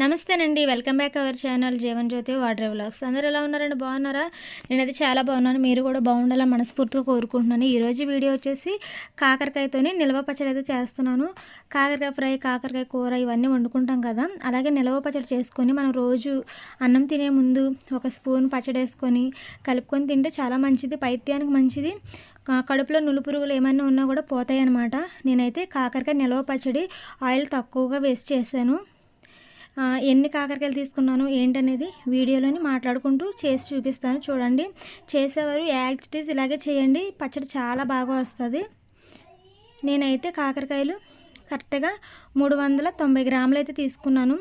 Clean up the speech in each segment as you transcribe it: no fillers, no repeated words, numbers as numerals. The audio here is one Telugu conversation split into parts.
నమస్తేనండి. Welcome back our channel Jeevan Jyothi water vlogs. అందరూ ఎలా ఉన్నారండి? బాగున్నారా? నేనైతే చాలా బాగున్నాను. మీరు కూడా బాగుండాలని మనస్ఫూర్తిగా కోరుకుంటున్నాను. ఈరోజు వీడియో వచ్చేసి కాకరకాయతోని నిల్వ పచ్చడి అయితే చేస్తున్నాను. కాకరకాయ ఫ్రై, కాకరకాయ కూర ఇవన్నీ వండుకుంటాం కదా. అలాగే నిల్వ పచ్చడి చేసుకొని మనం రోజు అన్నం తినే ముందు ఒక స్పూన్ పచ్చడి వేసుకొని కలుపుకొని తింటే చాలా మంచిది, పైత్యానికి మంచిది. కడుపులో నులుపురుగులు ఏమైనా ఉన్నా కూడా పోతాయి అన్నమాట. నేనైతే కాకరకాయ నిల్వ పచ్చడి ఆయిల్ తక్కువగా వేస్ట్ చేశాను. ఎన్ని కాకరకాయలు తీసుకున్నాను ఏంటనేది వీడియోలోని మాట్లాడుకుంటూ చేసి చూపిస్తాను. చూడండి, చేసేవారు యాజ్ ఇట్ ఈజ్ ఇలాగే చేయండి, పచ్చడి చాలా బాగా వస్తుంది. నేనైతే కాకరకాయలు కరెక్ట్గా 390 గ్రాములు అయితే తీసుకున్నాను.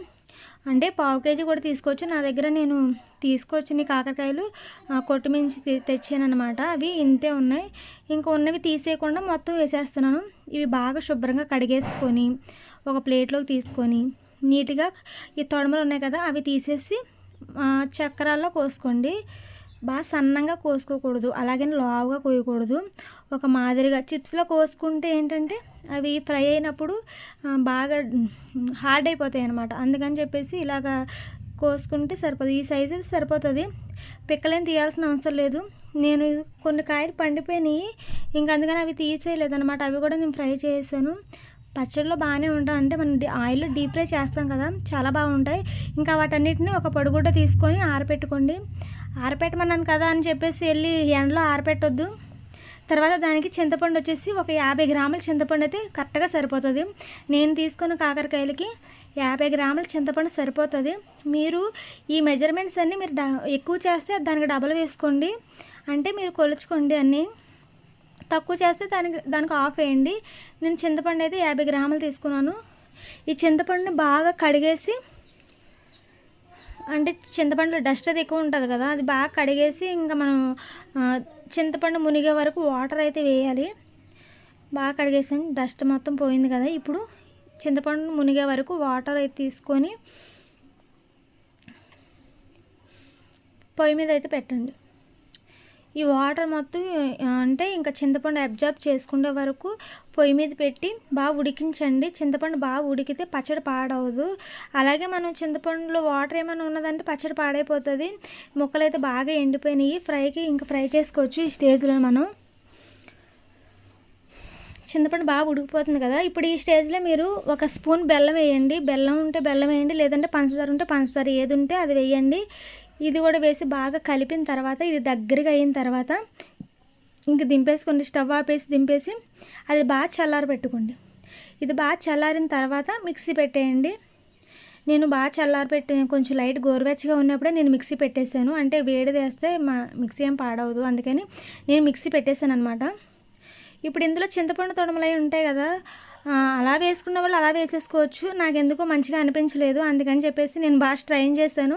అంటే పావు కేజీ కూడా తీసుకోవచ్చు. నా దగ్గర నేను తీసుకొచ్చిన కాకరకాయలు కొట్టుమించి తెచ్చాను అనమాట. అవి ఇంతే ఉన్నాయి. ఇంకా ఉన్నవి తీసేయకుండా మొత్తం వేసేస్తున్నాను. ఇవి బాగా శుభ్రంగా కడిగేసుకొని ఒక ప్లేట్లోకి తీసుకొని నీట్గా ఈ తొడమలు ఉన్నాయి కదా అవి తీసేసి చక్రాల్లో కోసుకోండి. బాగా సన్నంగా కోసుకోకూడదు, అలాగే లావుగా కోయకూడదు. ఒక మాదిరిగా చిప్స్లో కోసుకుంటే ఏంటంటే అవి ఫ్రై అయినప్పుడు బాగా హార్డ్ అయిపోతాయి అన్నమాట. అందుకని చెప్పేసి ఇలాగా కోసుకుంటే సరిపోతుంది. ఈ సైజు సరిపోతుంది. పిక్కలేం తీయాల్సిన అవసరం లేదు. నేను కొన్ని కాయలు పండిపోయినాయి, ఇంకా అందుకని అవి తీసేయలేదన్నమాట. అవి కూడా నేను ఫ్రై చేసాను. పచ్చడిలో బాగానే ఉంటాయి. అంటే మనం ఆయిల్లో డీప్ ఫ్రై చేస్తాం కదా, చాలా బాగుంటాయి. ఇంకా వాటన్నిటిని ఒక పొడిగుడ్డ తీసుకొని ఆరపెట్టుకోండి. ఆరపెట్టమన్నాను కదా అని చెప్పేసి వెళ్ళి ఎండలో ఆరపెట్టొద్దు. తర్వాత దానికి చింతపండు వచ్చేసి ఒక 50 గ్రాముల చింతపండు అయితే కరెక్ట్గా సరిపోతుంది. నేను తీసుకున్న కాకరకాయలకి 50 గ్రాముల చింతపండు సరిపోతుంది. మీరు ఈ మెజర్మెంట్స్ అన్నీ మీరు ఎక్కువ చేస్తే దానికి డబల్ వేసుకోండి. అంటే మీరు కొలుచుకోండి. అన్నీ తక్కువ చేస్తే దానికి ఆఫ్ వేయండి. నేను చింతపండు అయితే 50 గ్రాములు తీసుకున్నాను. ఈ చింతపండుని బాగా కడిగేసి, అంటే చింతపండులో డస్ట్ అది ఎక్కువ ఉంటుంది కదా, అది బాగా కడిగేసి ఇంకా మనం చింతపండు మునిగే వరకు వాటర్ అయితే వేయాలి. బాగా కడిగేసాను, డస్ట్ మొత్తం పోయింది కదా. ఇప్పుడు చింతపండు మునిగే వరకు వాటర్ అయితే తీసుకొని పొయ్యి మీద అయితే పెట్టండి. ఈ వాటర్ మొత్తం అంటే ఇంకా చింతపండు అబ్జర్బ్ చేసుకునే వరకు పొయ్యి మీద పెట్టి బాగా ఉడికించండి. చింతపండు బాగా ఉడికితే పచ్చడి పాడవదు. అలాగే మనం చింతపండులో వాటర్ ఏమైనా ఉన్నదంటే పచ్చడి పాడైపోతుంది. ముక్కలు అయితే బాగా ఎండిపోయినాయి. ఫ్రైకి ఇంకా ఫ్రై చేసుకోవచ్చు. ఈ స్టేజ్లో మనం చింతపండు బాగా ఉడికిపోతుంది కదా. ఇప్పుడు ఈ స్టేజ్లో మీరు ఒక స్పూన్ బెల్లం వేయండి. బెల్లం ఉంటే బెల్లం వేయండి, లేదంటే పంచదార ఉంటే పంచదార, ఏది ఉంటే అది వేయండి. ఇది కూడా వేసి బాగా కలిపిన తర్వాత ఇది దగ్గరగా అయిన తర్వాత ఇంక దింపేసుకోండి. స్టవ్ ఆపేసి దింపేసి అది బాగా చల్లారి పెట్టుకోండి. ఇది బాగా చల్లారిన తర్వాత మిక్సీ పెట్టేయండి. నేను బాగా చల్లారి పెట్టి కొంచెం లైట్ గోరువెచ్చగా ఉన్నప్పుడే నేను మిక్సీ పెట్టేశాను. అంటే వేడి వేస్తే మిక్సీ ఏం పాడవదు, అందుకని నేను మిక్సీ పెట్టేశాను అనమాట. ఇప్పుడు ఇందులో చింతపండు తొడమలు అవి ఉంటాయి కదా, అలా వేసుకున్న వాళ్ళు అలా వేసేసుకోవచ్చు. నాకు ఎందుకో మంచిగా అనిపించలేదు, అందుకని చెప్పేసి నేను బాగా స్ట్రైన్ చేశాను.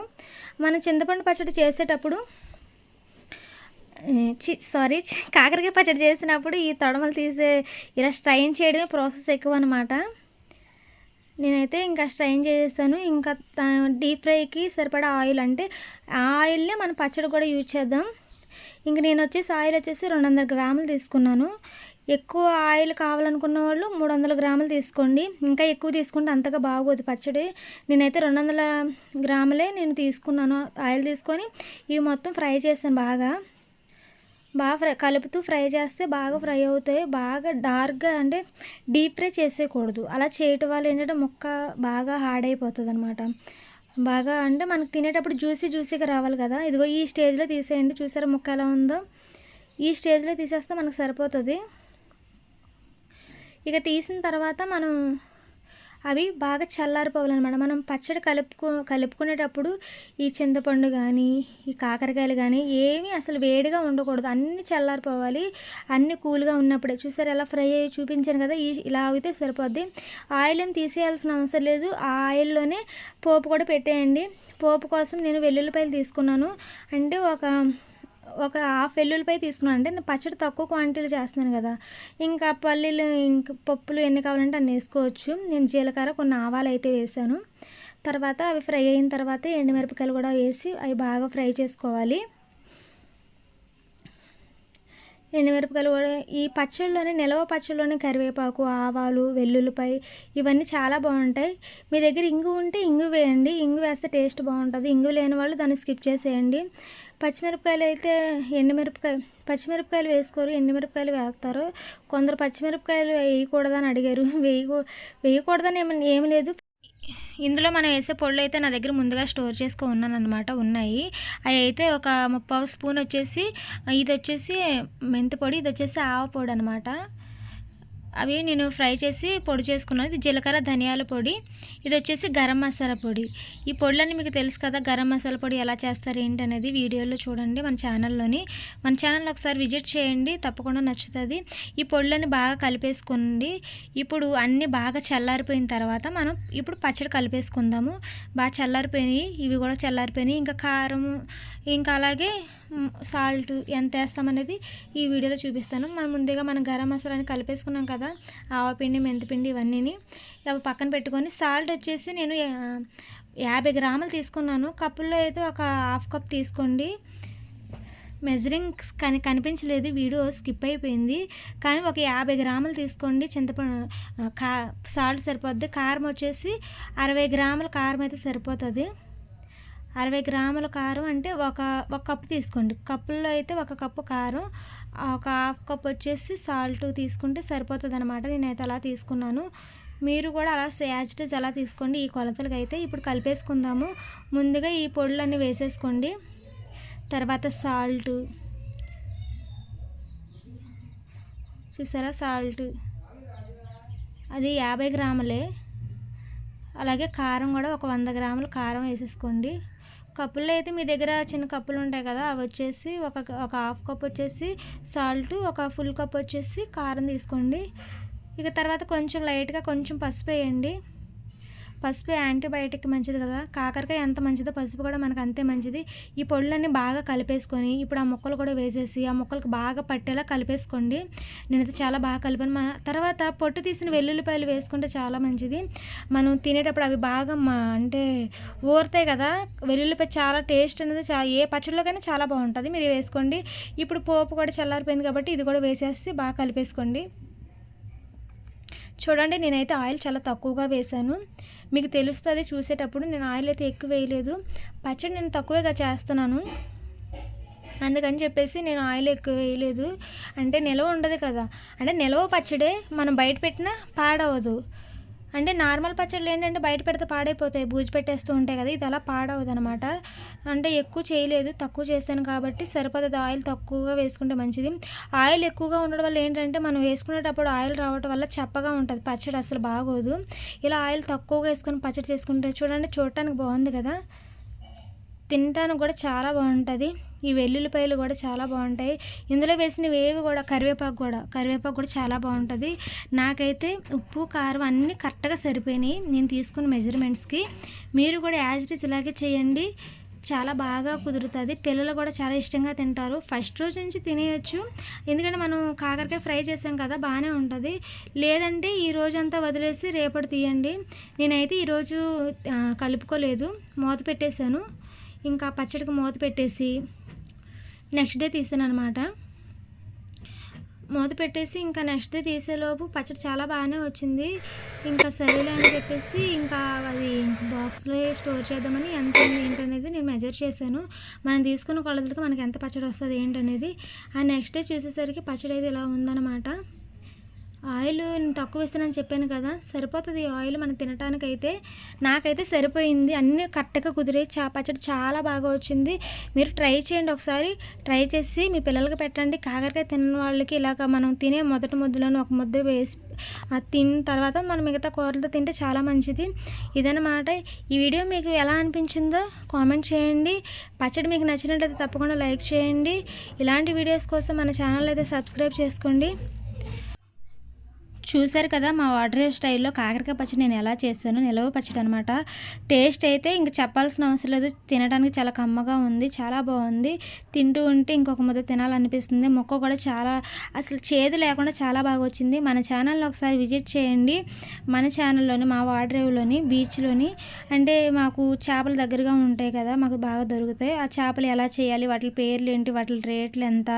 మనం చింతపండు పచ్చడి చేసేటప్పుడు కాకరకాయ పచ్చడి చేసినప్పుడు ఈ తొడమలు తీసే ఇలా స్ట్రైన్ చేయడమే ప్రాసెస్ ఎక్కువ అనమాట. నేనైతే ఇంకా స్ట్రైన్ చేసేసాను. ఇంకా డీప్ ఫ్రైకి సరిపడా ఆయిల్, అంటే ఆ ఆయిల్నే మనం పచ్చడి కూడా యూజ్ చేద్దాం. ఇంక నేను వచ్చేసి ఆయిల్ వచ్చేసి 200 గ్రాములు తీసుకున్నాను. ఎక్కువ ఆయిల్ కావాలనుకున్న వాళ్ళు 300 గ్రాములు తీసుకోండి. ఇంకా ఎక్కువ తీసుకుంటే అంతగా బాగోదు పచ్చడి. నేనైతే 200 గ్రాములే నేను తీసుకున్నాను. ఆయిల్ తీసుకొని ఇవి మొత్తం ఫ్రై చేశాను. బాగా కలుపుతూ ఫ్రై చేస్తే బాగా ఫ్రై అవుతాయి. బాగా డార్క్గా అంటే డీప్ ఫ్రై చేసేయకూడదు. అలా చేయటం వల్ల ఏంటంటే ముక్క బాగా హార్డ్ అయిపోతుంది అనమాట. బాగా అంటే మనకు తినేటప్పుడు జ్యూసీగా రావాలి కదా. ఇదిగో ఈ స్టేజ్లో తీసేయండి. చూసారా ముక్క ఎలా ఉందో? ఈ స్టేజ్లో తీసేస్తే మనకు సరిపోతుంది. ఇక తీసిన తర్వాత మనం అవి బాగా చల్లారిపోవాలన్నమాట. మనం పచ్చడి కలుపుకునేటప్పుడు ఈ చింతపండు కానీ ఈ కాకరకాయలు కానీ ఏమీ అసలు వేడిగా ఉండకూడదు. అన్నీ చల్లారిపోవాలి. అన్నీ కూల్గా ఉన్నప్పుడే. చూసారు ఎలా ఫ్రై అయ్యి చూపించాను కదా, ఇలా అయితే సరిపోద్ది. ఆయిల్ ఏం తీసేయాల్సిన అవసరం లేదు. ఆ ఆయిల్లోనే పోపు కూడా పెట్టేయండి. పోపు కోసం నేను వెల్లుల్లిపాయలు తీసుకున్నాను. అంటే ఒక హాఫ్ వెల్లుల్లిపాయ తీసుకున్నాను. అంటే నేను పచ్చడి తక్కువ క్వాంటిటీలో చేస్తున్నాను కదా, ఇంకా పల్లీలు ఇంకా పప్పులు ఎన్ని కావాలంటే అన్ని వేసుకోవచ్చు. నేను జీలకర్ర, కొన్ని ఆవాలు అయితే వేసాను. తర్వాత అవి ఫ్రై అయిన తర్వాత ఎండుమిరపకాయలు కూడా వేసి అవి బాగా ఫ్రై చేసుకోవాలి. ఎండుమిరపకాయలు కూడా ఈ పచ్చళ్ళలోనే నిలవ పచ్చళ్ళలోనే కరివేపాకు, ఆవాలు, వెల్లుల్లిపాయ ఇవన్నీ చాలా బాగుంటాయి. మీ దగ్గర ఇంగు ఉంటే ఇంగు వేయండి, ఇంగు వేస్తే టేస్ట్ బాగుంటుంది. ఇంగు లేని వాళ్ళు దాన్ని స్కిప్ చేసేయండి. పచ్చిమిరపకాయలు అయితే పచ్చిమిరపకాయలు వేసుకోరు, ఎండుమిరపకాయలు వేస్తారు. కొందరు పచ్చిమిరపకాయలు వేయకూడదని అడిగారు. వేయకూడదని ఏమి లేదు. ఇందులో మనం వేసే పొడులు అయితే నా దగ్గర ముందుగా స్టోర్ చేసుకొని ఉన్నానమాట, ఉన్నాయి. అవి అయితే ఒక 30 స్పూన్ వచ్చేసి, ఇది వచ్చేసి మెంతి పొడి, ఇది వచ్చేసి ఆవ పొడి అనమాట. అవి నేను ఫ్రై చేసి పొడి చేసుకున్నాను. ఇది జీలకర్ర ధనియాల పొడి, ఇది వచ్చేసి గరం మసాలా పొడి. ఈ పొడులన్నీ మీకు తెలుసు కదా, గరం మసాలా పొడి ఎలా చేస్తారు ఏంటి అనేది వీడియోలో చూడండి మన ఛానల్లో ఒకసారి విజిట్ చేయండి, తప్పకుండా నచ్చుతుంది. ఈ పొడులన్నీ బాగా కలిపేసుకోండి. ఇప్పుడు అన్నీ బాగా చల్లారిపోయిన తర్వాత మనం ఇప్పుడు పచ్చడి కలిపేసుకుందాము. బాగా చల్లారిపోయినాయి, ఇవి కూడా చల్లారిపోయినాయి. ఇంకా కారం, ఇంకా అలాగే సాల్ట్ ఎంత వేస్తామనేది ఈ వీడియోలో చూపిస్తాను. మనం గరం మసాలాని కలిపేసుకున్నాం కదా, ఆవపిండి, మెంతిపిండి ఇవన్నీ అవి పక్కన పెట్టుకొని, సాల్ట్ వచ్చేసి నేను 50 గ్రాములు తీసుకున్నాను. కప్పుల్లో అయితే ఒక హాఫ్ కప్ తీసుకోండి. మెజరింగ్ కనిపించలేదు, వీడియో స్కిప్ అయిపోయింది. కానీ ఒక 50 గ్రాములు తీసుకోండి. సాల్ట్ సరిపోద్ది. కారం వచ్చేసి 60 గ్రాముల కారం అయితే సరిపోతుంది. 60 గ్రాముల కారం అంటే ఒక కప్పు తీసుకోండి. కప్పుల్లో అయితే ఒక కప్పు కారం, ఒక హాఫ్ కప్ వచ్చేసి సాల్ట్ తీసుకుంటే సరిపోతుంది అనమాట. నేనైతే అలా తీసుకున్నాను. మీరు కూడా అలా యాజ్ ఇట్ ఈజ్ అలా తీసుకోండి ఈ కొలతలకు అయితే. ఇప్పుడు కలిపేసుకుందాము. ముందుగా ఈ పొడులన్నీ వేసేసుకోండి. తర్వాత సాల్ట్ చూసారా, సాల్ట్ అది 50 గ్రాములే. అలాగే కారం కూడా ఒక 100 గ్రాముల కారం వేసేసుకోండి. కప్పుల్లో అయితే మీ దగ్గర చిన్న కప్పులు ఉంటాయి కదా, అవి వచ్చేసి ఒక హాఫ్ కప్ వచ్చేసి సాల్ట్, ఒక ఫుల్ కప్ వచ్చేసి కారం తీసుకోండి. ఇక తర్వాత కొంచెం లైట్గా కొంచెం పసుపు వేయండి. పసుపు యాంటీబయాటిక్ మంచిది కదా, కాకరకాయ ఎంత మంచిదో పసుపు కూడా మనకు అంతే మంచిది. ఈ పొడులన్నీ బాగా కలిపేసుకొని ఇప్పుడు ఆ ముక్కలు కూడా వేసేసి ఆ ముక్కలకు బాగా పట్టేలా కలిపేసుకోండి. నేనైతే చాలా బాగా కలిపాను. తర్వాత పొట్టు తీసిన వెల్లుల్లిపాయలు వేసుకుంటే చాలా మంచిది. మనం తినేటప్పుడు అవి బాగా అంటే ఊరుతాయి కదా, వెల్లుల్లిపాయ చాలా టేస్ట్ అనేది ఏ పచ్చడిలోకైనా చాలా బాగుంటుంది. మీరు వేసుకోండి. ఇప్పుడు పోపు కూడా చల్లారిపోయింది కాబట్టి ఇది కూడా వేసేసి బాగా కలిపేసుకోండి. చూడండి, నేనైతే ఆయిల్ చాలా తక్కువగా వేసాను. మీకు తెలుస్తుంది చూసేటప్పుడు, నేను ఆయిల్ అయితే ఎక్కువ వేయలేదు. పచ్చడి నేను తక్కువగా చేస్తున్నాను, అందుకని చెప్పేసి నేను ఆయిల్ ఎక్కువ వేయలేదు. అంటే నిలవ ఉండదు కదా, అంటే నిలవ పచ్చడే మనం బయట పెట్టినా పాడవదు. అంటే నార్మల్ పచ్చళ్ళు ఏంటంటే బయట పెడితే పాడైపోతాయి, బూజు పెట్టేస్తూ ఉంటాయి కదా, ఇది అలా పాడవదు అనమాట. అంటే ఎక్కువ చేయలేదు, తక్కువ చేశాను కాబట్టి సరిపోతుంది. ఆయిల్ తక్కువగా వేసుకుంటే మంచిది. ఆయిల్ ఎక్కువగా ఉండడం వల్ల ఏంటంటే మనం వేసుకునేటప్పుడు ఆయిల్ రావడం వల్ల చప్పగా ఉంటుంది, పచ్చడి అసలు బాగోదు. ఇలా ఆయిల్ తక్కువగా వేసుకొని పచ్చడి చేసుకుంటే చూడండి, చూడటానికి బాగుంది కదా, తినడానికి కూడా చాలా బాగుంటుంది. ఈ వెల్లుల్లిపాయలు కూడా చాలా బాగుంటాయి. ఇందులో వేసినవి ఏవి కూడా కరివేపాకు కూడా చాలా బాగుంటుంది. నాకైతే ఉప్పు కారం అన్నీ కరెక్ట్గా సరిపోయినాయి నేను తీసుకున్న మెజర్మెంట్స్కి. మీరు కూడా యాజ్ ఇట్ ఈస్ ఇలాగే చేయండి, చాలా బాగా కుదురుతుంది. పిల్లలు కూడా చాలా ఇష్టంగా తింటారు. ఫస్ట్ రోజు నుంచి తినేయచ్చు, ఎందుకంటే మనం కాకరకాయ ఫ్రై చేసాం కదా, బాగానే ఉంటుంది. లేదంటే ఈ రోజంతా వదిలేసి రేపటి తీయండి. నేనైతే ఈరోజు కలుపుకోలేదు, మూత పెట్టేశాను. ఇంకా పచ్చడికి మూత పెట్టేసి నెక్స్ట్ డే తీసాను అనమాట. మూత పెట్టేసి ఇంకా నెక్స్ట్ డే తీసేలోపు పచ్చడి చాలా బాగానే వచ్చింది. ఇంకా సరేలే అని చెప్పేసి ఇంకా అది బాక్స్లో స్టోర్ చేద్దామని ఎంత ఏంటనేది నేను మెజర్ చేశాను. మనం తీసుకున్న కొలతలకి మనకి ఎంత పచ్చడి వస్తుంది ఏంటనేది. ఆ నెక్స్ట్ డే చూసేసరికి పచ్చడి అయితే ఇలా ఉందన్నమాట. ఆయిల్ నేను తక్కువ వేస్తానని చెప్పాను కదా, సరిపోతుంది ఆయిల్ మనం తినటానికైతే. నాకైతే సరిపోయింది, అన్నీ కరెక్ట్గా కుదిరాయి. పచ్చడి చాలా బాగా వచ్చింది. మీరు ట్రై చేయండి ఒకసారి. ట్రై చేసి మీ పిల్లలకి పెట్టండి. కాకరకాయ తిన్న వాళ్ళకి ఇలాగ మనం తినే మొదటి ముద్దలోనే ఒక ముద్ద వేసి తిన్న తర్వాత మనం మిగతా కూరలతో తింటే చాలా మంచిది. ఇదన్నమాట. ఈ వీడియో మీకు ఎలా అనిపించిందో కామెంట్ చేయండి. పచ్చడి మీకు నచ్చినట్లయితే తప్పకుండా లైక్ చేయండి. ఇలాంటి వీడియోస్ కోసం మన ఛానల్ అయితే సబ్స్క్రైబ్ చేసుకోండి. చూసారు కదా మా వాటర్ స్టైల్లో కాకరకాయ పచ్చడి నేను ఎలా చేస్తాను. నిలవ పచ్చడి అనమాట. టేస్ట్ అయితే ఇంక చెప్పాల్సిన అవసరం లేదు. తినడానికి చాలా కమ్మగా ఉంది, చాలా బాగుంది. తింటూ ఉంటే ఇంకొక ముద్ద తినాలనిపిస్తుంది. ముక్క కూడా చాలా అసలు చేదు లేకుండా చాలా బాగా వచ్చింది. మన ఛానల్ని ఒకసారి విజిట్ చేయండి. మన ఛానల్లోని మా వాడ్రేవ్లోని బీచ్లోని అంటే మాకు చేపలు దగ్గరగా ఉంటాయి కదా, మాకు బాగా దొరుకుతాయి. ఆ చేపలు ఎలా చేయాలి, వాటి పేర్లు ఏంటి, వాటి రేట్లు ఎంత,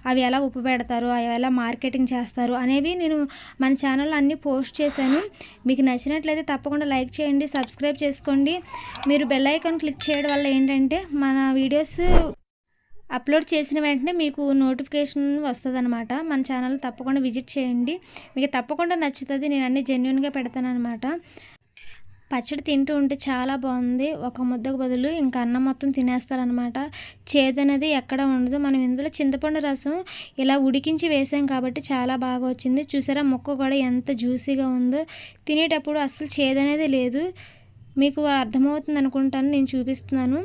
అవి ఎలా ఉప్పు పెడతారు, అవి ఎలా మార్కెటింగ్ చేస్తారు అనేవి నేను మన ఛానల్లో అన్నీ పోస్ట్ చేశాను. మీకు నచ్చినట్లయితే తప్పకుండా లైక్ చేయండి, సబ్స్క్రైబ్ చేసుకోండి. మీరు బెల్ ఐకాన్ క్లిక్ చేయడం వల్ల ఏంటంటే మన వీడియోస్ అప్లోడ్ చేసిన వెంటనే మీకు నోటిఫికేషన్ వస్తుందన్నమాట. మన ఛానల్ తప్పకుండా విజిట్ చేయండి, మీకు తప్పకుండా నచ్చుతుంది. నేను అన్నీ జెన్యూన్గా పెడతాను అనమాట. పచ్చడి తింటూ ఉంటే చాలా బాగుంది. ఒక ముద్దకు బదులు ఇంకా అన్నం మొత్తం తినేస్తారనమాట. చేదు అనేది ఎక్కడ ఉండదు. మనం ఇందులో చింతపండు రసం ఇలా ఉడికించి వేసాం కాబట్టి చాలా బాగా వచ్చింది. చూసారా ముక్క కూడా ఎంత జ్యూసీగా ఉందో. తినేటప్పుడు అస్సలు చేదు అనేది లేదు. మీకు అర్థమవుతుంది అనుకుంటాను, నేను చూపిస్తున్నాను.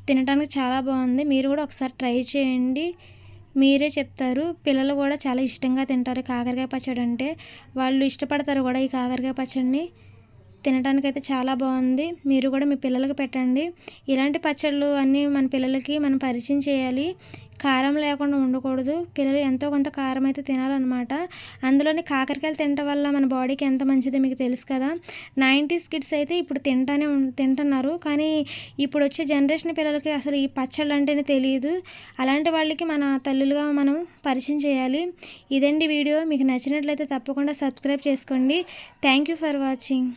తినడానికి చాలా బాగుంది. మీరు కూడా ఒకసారి ట్రై చేయండి, మీరే చెప్తారు. పిల్లలు కూడా చాలా ఇష్టంగా తింటారు కాకరకాయ పచ్చడి అంటే. వాళ్ళు ఇష్టపడతారు కూడా ఈ కాకరకాయ పచ్చడిని. తినడానికైతే చాలా బాగుంది. మీరు కూడా మీ పిల్లలకి పెట్టండి. ఇలాంటి పచ్చళ్ళు అన్నీ మన పిల్లలకి మనం పరిచయం చేయాలి. కారం లేకుండా ఉండకూడదు. పిల్లలు ఎంతో కొంత కారం అయితే తినాలన్నమాట. అందులోని కాకరకాయలు తినడం వల్ల మన బాడీకి ఎంత మంచిదో మీకు తెలుసు కదా. 90s కిడ్స్ అయితే ఇప్పుడు తింటున్నారు, కానీ ఇప్పుడు వచ్చే జనరేషన్ పిల్లలకి అసలు ఈ పచ్చళ్ళు అంటేనే తెలియదు. అలాంటి వాళ్ళకి మన తల్లులుగా మనం పరిచయం చేయాలి. ఇదండి వీడియో. మీకు నచ్చినట్లయితే తప్పకుండా సబ్స్క్రైబ్ చేసుకోండి. Thank you for watching.